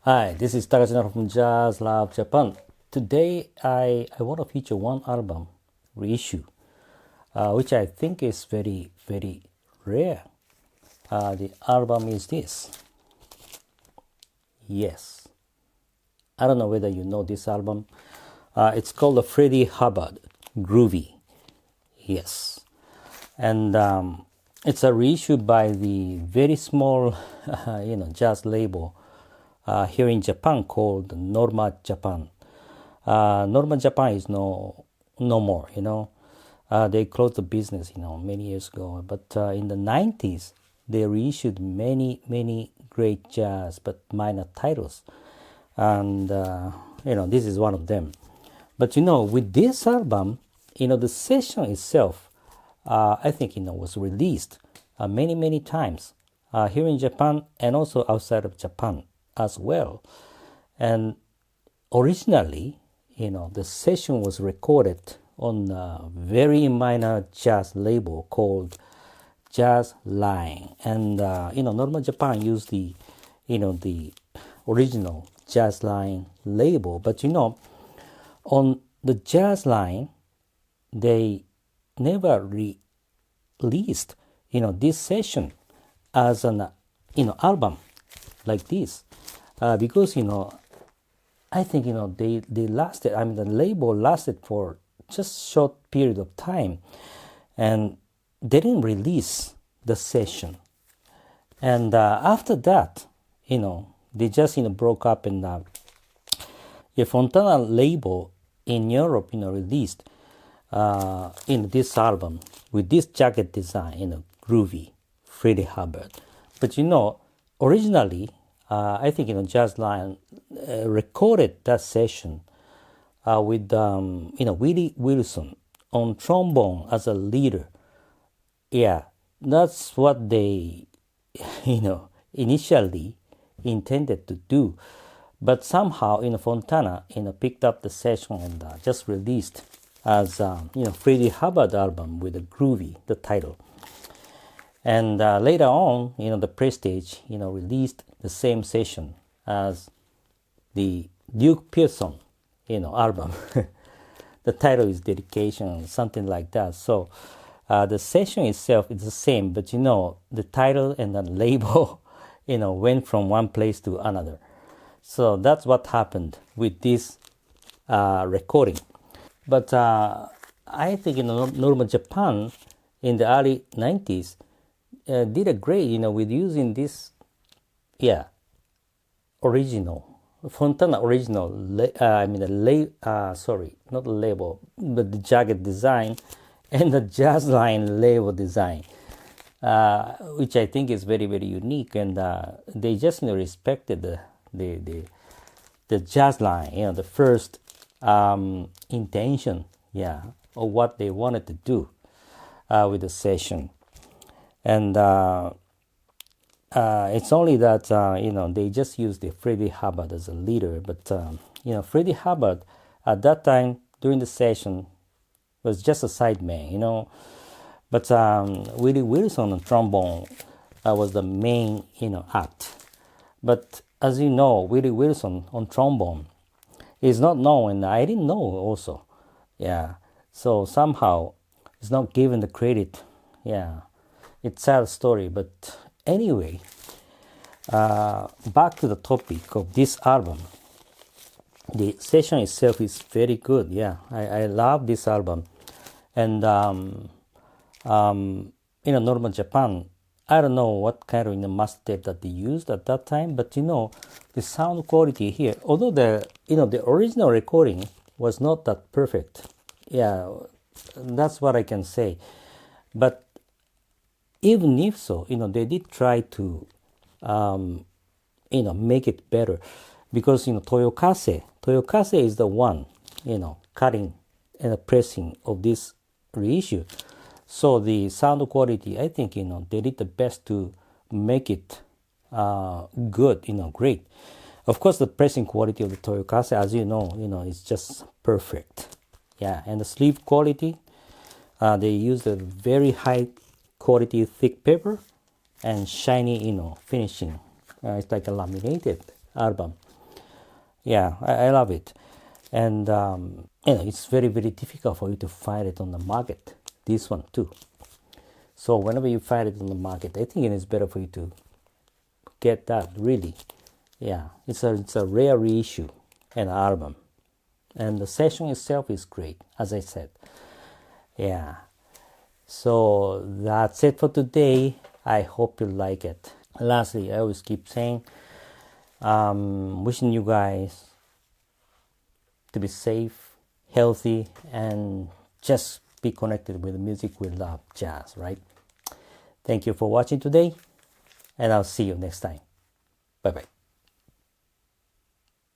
Hi, this is Takashino from Jazz Lab Japan. Today I want to feature one album, Reissue, which I think is very, very rare. The album is this. Yes. I don't know whether you know this album. It's called the Freddie Hubbard Groovy. Yes. And it's a reissue by the very small, jazz label here in Japan called Norma Japan. Norma Japan is no more, They closed the business, many years ago. But in the 90s, they reissued many great jazz but minor titles. And, this is one of them. But, with this album, the session itself, I think, was released many times here in Japan and also outside of Japan as well. And originally, the session was recorded on a very minor jazz label called Jazz Line. And, Norma Japan used the original Jazz Line label. But, on the Jazz Line, they never released, this session as an, album like this. Because, I think, they lasted, the label lasted for just short period of time. And they didn't release the session. And after that, they just, broke up, and the Fontana label in Europe, released this album with this jacket design, groovy, Freddie Hubbard. But originally, I think Jazz Line recorded that session with Willie Wilson on trombone as a leader. Yeah, that's what they initially intended to do. But somehow, Fontana, picked up the session and just released as, Freddie Hubbard album with a groovy, the title. And later on, the Prestige, released the same session as the Duke Pearson, album. The title is Dedication, something like that. So the session itself is the same, but the title and the label, went from one place to another. So that's what happened with this recording. But I think Norma Japan in the early 90s did a great, with using this, original, Fontana original, not the label, but the jacket design and the Jazz Line label design, which I think is very, very unique. And they just, respected the Jazz Line, the first intention, of what they wanted to do with the session. And it's only that, they just used the Freddie Hubbard as a leader. But, Freddie Hubbard at that time during the session was just a sideman, But Willie Wilson on trombone was the main, act. But as you know, Willie Wilson on trombone is not known, and I didn't know also. Yeah. So somehow it's not given the credit. Yeah. It's a sad story. But anyway, back to the topic of this album. The session itself is very good. Yeah. I love this album. And, Norma Japan, I don't know what kind of master tape that they used at that time, but the sound quality here, although the original recording was not that perfect. Yeah, that's what I can say. But even if so, they did try to, make it better, because Toyo Kasei is the one, cutting and pressing of this reissue. So the sound quality, I think, they did the best to make it good, great. Of course, the pressing quality of the Toyo Kasei, as you know, is just perfect. Yeah, and the sleeve quality, they used a very high quality thick paper and shiny, finishing. It's like a laminated album. Yeah, I love it. And it's very, very difficult for you to find it on the market. This one too. So whenever you find it on the market, I think it is better for you to get that, really. Yeah, it's a rare reissue, an album. And the session itself is great, as I said. Yeah. So that's it for today. I hope you like it. Lastly, I always keep saying, wishing you guys to be safe, healthy, and just be connected with the music we love, jazz, right? Thank you for watching today, and I'll see you next time. Bye-bye.